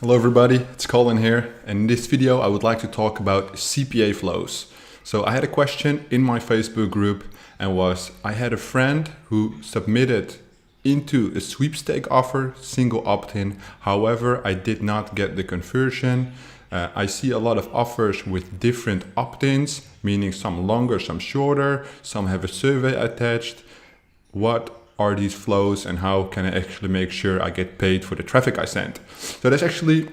Hello everybody, it's Colin here, and in this video I would like to talk about CPA flows. So I had a question in my Facebook group and I had a friend who submitted into a sweepstake offer, single opt-in. However, I did not get the conversion. I see a lot of offers with different opt-ins, meaning some longer, some shorter, some have a survey attached. What are these flows and how can I actually make sure I get paid for the traffic I sent? So that's actually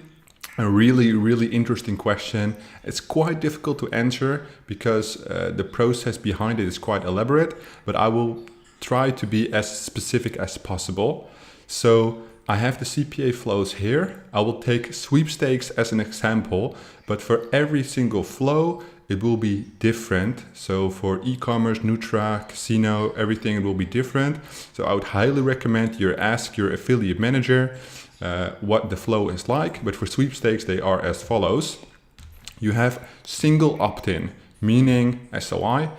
a really interesting question. It's quite difficult to answer because the process behind it is quite elaborate, but I will try to be as specific as possible. So I have the CPA flows here. I will take sweepstakes as an example, but for every single flow, it will be different. So for e-commerce, Nutra, casino, everything, it will be different. So I would highly recommend you ask your affiliate manager what the flow is like. But for sweepstakes, they are as follows. You have single opt-in, meaning SOI.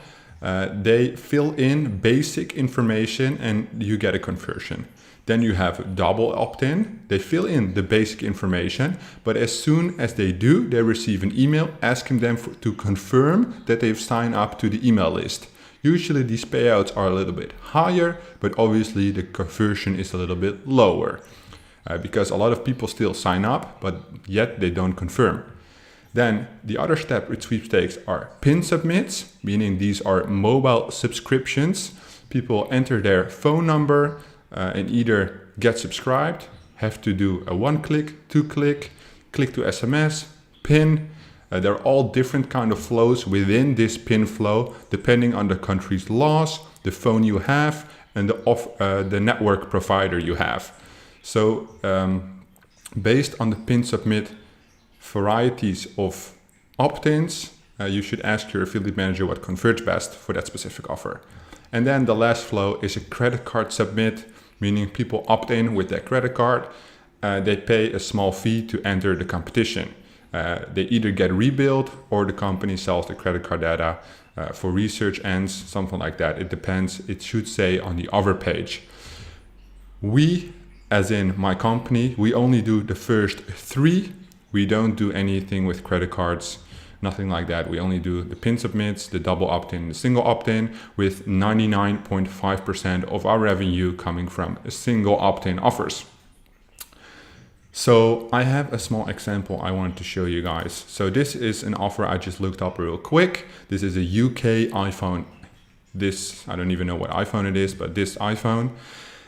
They fill in basic information and you get a conversion. Then you have double opt-in. They fill in the basic information, but as soon as they do, they receive an email asking them to confirm that they've signed up to the email list. Usually these payouts are a little bit higher, but obviously the conversion is a little bit lower because a lot of people still sign up, but yet they don't confirm. Then the other step with sweepstakes are pin submits, meaning these are mobile subscriptions. People enter their phone number, and either get subscribed, have to do a 1-click, 2-click, click to SMS, pin. They're all different kind of flows within this pin flow, depending on the country's laws, the phone you have, and the network provider you have. So based on the pin submit varieties of opt-ins, you should ask your affiliate manager what converts best for that specific offer. And then the last flow is a credit card submit, meaning people opt in with their credit card. They pay a small fee to enter the competition. They either get rebilled or the company sells the credit card data for research ends, something like that. It depends. It should say on the other page. We, as in my company, we only do the first 3. We don't do anything with credit cards. Nothing like that. We only do the pin submits, the double opt-in, the single opt-in, with 99.5% of our revenue coming from a single opt-in offers. So I have a small example I wanted to show you guys. So this is an offer I just looked up real quick. This is a UK iPhone. I don't even know what iPhone it is, but this iPhone.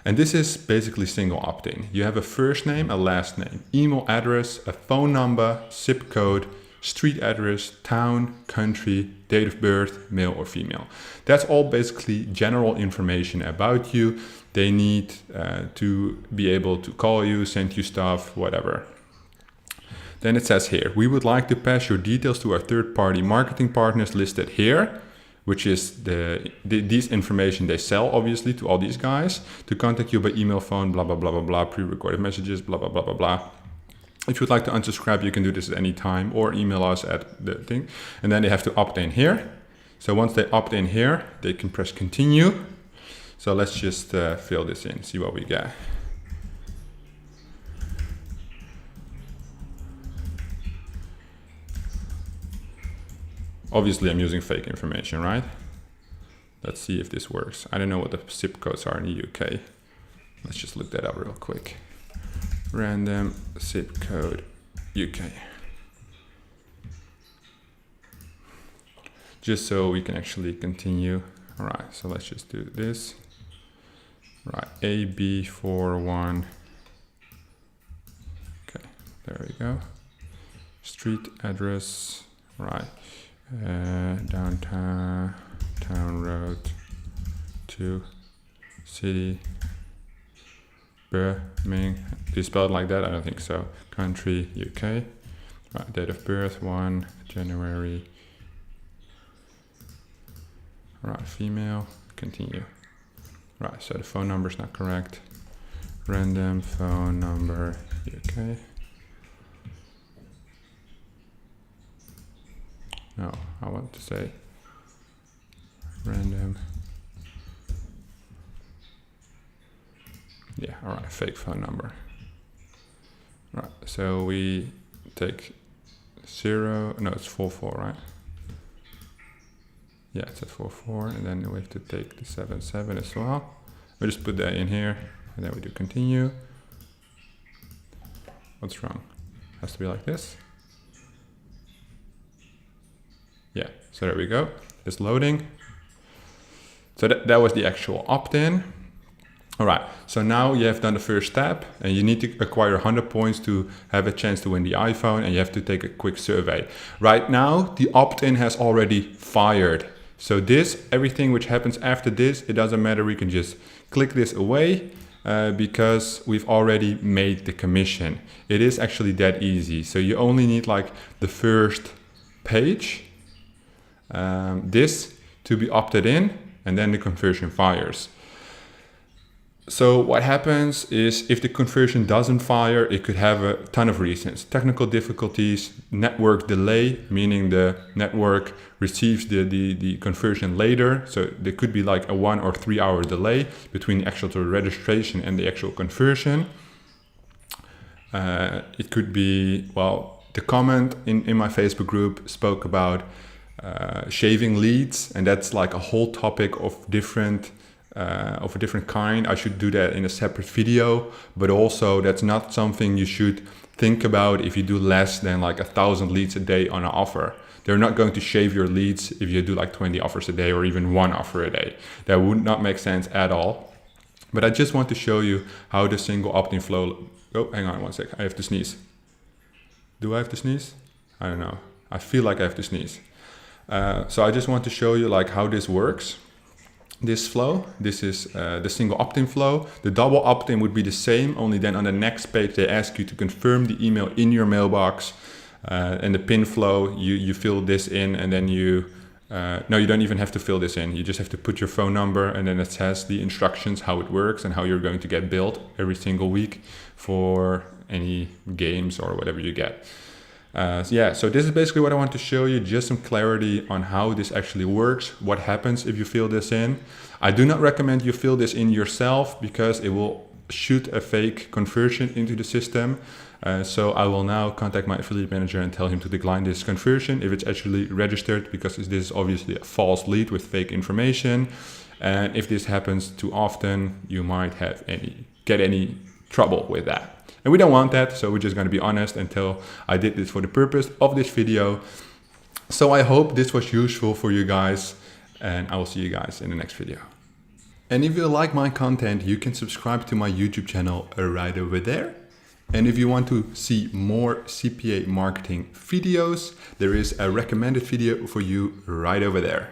And this is basically single opt-in. You have a first name, a last name, email address, a phone number, zip code, street address, town, country, date of birth, male or female. That's all basically general information about you. They need to be able to call you, send you stuff, whatever. Then it says here, we would like to pass your details to our third-party marketing partners listed here, which is these information they sell obviously to all these guys, to contact you by email, phone, blah, blah, blah, blah, blah, pre-recorded messages, blah, blah, blah, blah, blah. If you'd like to unsubscribe, you can do this at any time or email us at the thing. And then they have to opt in here. So once they opt in here, they can press continue. So let's just fill this in, see what we get. Obviously, I'm using fake information, right? Let's see if this works. I don't know what the zip codes are in the UK. Let's just look that up real quick. Random zip code UK. Just so we can actually continue. All right, so let's just do this. Right, AB41. Okay, there we go. Street address, right. Downtown, town road, 2, city, Birmingham. Do you spell it like that? I don't think so. Country, UK. Right, date of birth, 1 January. Right, female, continue. Right, so the phone number is not correct. Random phone number, UK. No, I want to say random. Yeah, all right, fake phone number. Right, so we take 0, no, it's 4, right? Yeah, it's at 4, and then we have to take the 7 as well. We just put that in here, and then we do continue. What's wrong? Has to be like this. Yeah, so there we go. It's loading. So that was the actual opt-in. All right, so now you have done the first step, and you need to acquire 100 points to have a chance to win the iPhone, and you have to take a quick survey. Right now, the opt-in has already fired. So this, everything which happens after this, it doesn't matter. We can just click this away because we've already made the commission. It is actually that easy. So you only need like the first page, this to be opted in, and then the conversion fires. So what happens is if the conversion doesn't fire, it could have a ton of reasons. Technical difficulties, network delay, meaning the network receives the conversion later. So there could be like a 1 or 3 hour delay between the actual registration and the actual conversion. It could be, well, the comment in my Facebook group spoke about shaving leads, and that's like a whole topic of a different kind. I should do that in a separate video, but also that's not something you should think about if you do less than like 1,000 leads a day on an offer. They're not going to shave your leads if you do like 20 offers a day or even 1 offer a day. That would not make sense at all. But I just want to show you how the single opt-in flow. Oh, hang on one sec. I have to sneeze. Do I have to sneeze? I don't know. I feel like I have to sneeze. So I just want to show you like how this works. This flow, this is the single opt-in flow. The double opt-in would be the same, only then on the next page they ask you to confirm the email in your mailbox. And the pin flow, you fill this in, and then you don't even have to fill this in. You just have to put your phone number, and then it says the instructions, how it works and how you're going to get billed every single week for any games or whatever you get. So this is basically what I want to show you, just some clarity on how this actually works, what happens if you fill this in. I do not recommend you fill this in yourself because it will shoot a fake conversion into the system. So I will now contact my affiliate manager and tell him to decline this conversion if it's actually registered, because this is obviously a false lead with fake information. And if this happens too often, you might get any trouble with that. And we don't want that, so we're just going to be honest until I did this for the purpose of this video. So I hope this was useful for you guys, and I will see you guys in the next video. And if you like my content, you can subscribe to my YouTube channel right over there. And if you want to see more CPA marketing videos, there is a recommended video for you right over there.